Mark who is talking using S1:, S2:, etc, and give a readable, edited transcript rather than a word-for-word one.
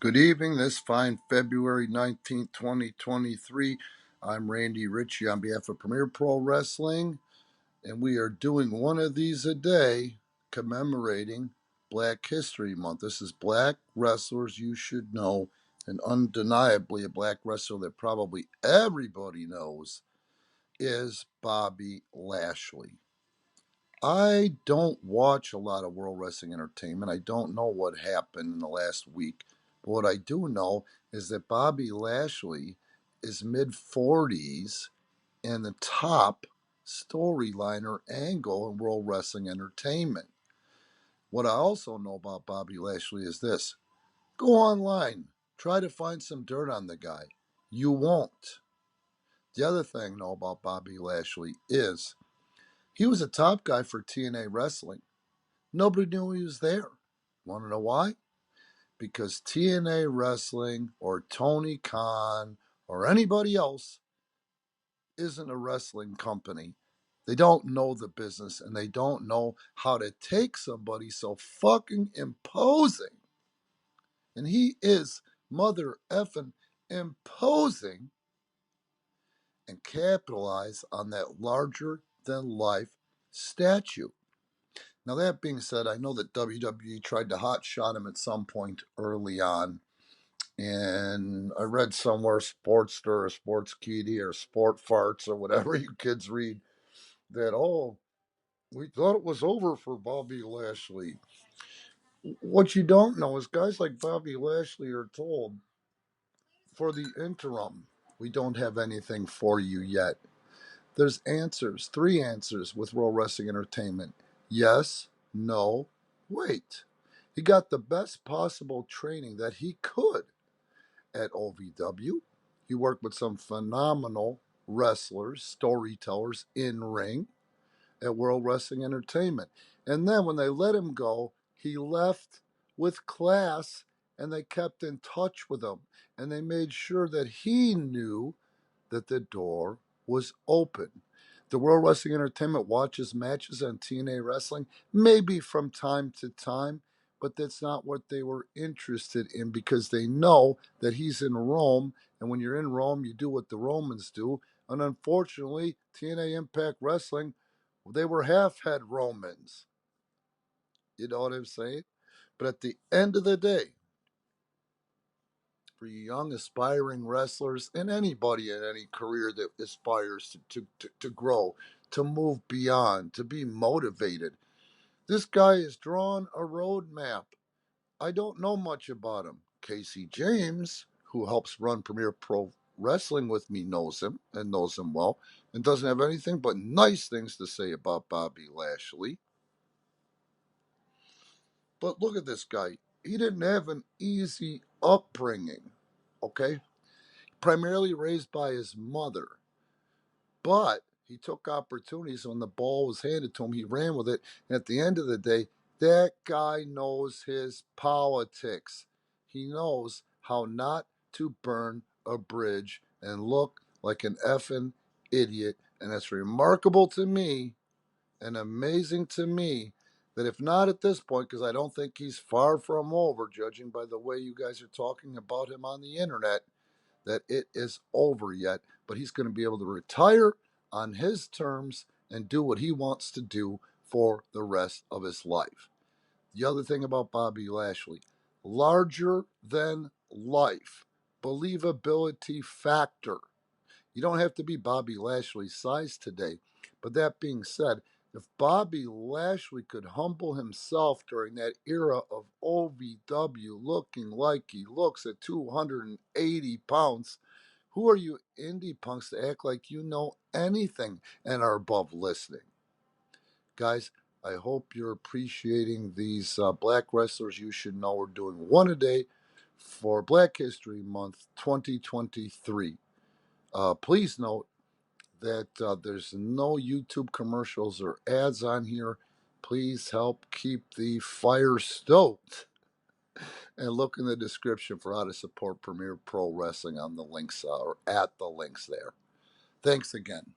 S1: Good evening, this fine February 19th, 2023. I'm Randy Ritchie on behalf of Premier Pro Wrestling, and we are doing one of these a day commemorating Black History Month. This is Black Wrestlers You Should Know, and undeniably a black wrestler that probably everybody knows is Bobby Lashley. I don't watch a lot of World Wrestling Entertainment. I don't know what happened in the last week. But what I do know is that Bobby Lashley is mid 40s and the top storyline or angle in World Wrestling Entertainment. What I also know about Bobby Lashley is this: go online, try to find some dirt on the guy. You won't. The other thing I know about Bobby Lashley is he was a top guy for TNA Wrestling. Nobody knew he was there. Want to know why? Because TNA Wrestling or Tony Khan or anybody else isn't a wrestling company. They don't know the business and they don't know how to take somebody so fucking imposing. And he is mother effing imposing and capitalize on that larger than life statue. Now, that being said, I know that WWE tried to hotshot him at some point early on. And I read somewhere, Sportster or Sports Kitty or Sport Farts or whatever you kids read, that, oh, we thought it was over for Bobby Lashley. What you don't know is guys like Bobby Lashley are told, for the interim, we don't have anything for you yet. There's answers, three answers with World Wrestling Entertainment: yes, no, wait. He got the best possible training that he could at OVW. He worked with some phenomenal wrestlers, storytellers in ring at World Wrestling Entertainment. And then when they let him go, he left with class and they kept in touch with him. And they made sure that he knew that the door was open. The World Wrestling Entertainment watches matches on TNA Wrestling, maybe from time to time, but that's not what they were interested in because they know that he's in Rome. And when you're in Rome, you do what the Romans do. And unfortunately, TNA Impact Wrestling, they were half-head Romans. You know what I'm saying? But at the end of the day, for you young aspiring wrestlers and anybody in any career that aspires to grow, to move beyond, to be motivated, this guy has drawn a roadmap. I don't know much about him. Casey James, who helps run Premier Pro Wrestling with me, knows him and knows him well and doesn't have anything but nice things to say about Bobby Lashley. But look at this guy. He didn't have an easy upbringing, okay? Primarily raised by his mother. But he took opportunities when the ball was handed to him. He ran with it. And at the end of the day, that guy knows his politics. He knows how not to burn a bridge and look like an effing idiot. And it's remarkable to me and amazing to me that if not at this point, because I don't think he's far from over, judging by the way you guys are talking about him on the internet, that it is over yet, but he's going to be able to retire on his terms and do what he wants to do for the rest of his life. The other thing about Bobby Lashley, larger than life, believability factor. You don't have to be Bobby Lashley's size today. But that being said, if Bobby Lashley could humble himself during that era of OVW looking like he looks at 280 pounds, who are you indie punks to act like you know anything and are above listening? Guys, I hope you're appreciating these black wrestlers you should know. We're doing one a day for Black History Month 2023. Please note that there's no YouTube commercials or ads on here. Please help keep the fire stoked. And look in the description for how to support Premier Pro Wrestling on the links or at the links there. Thanks again.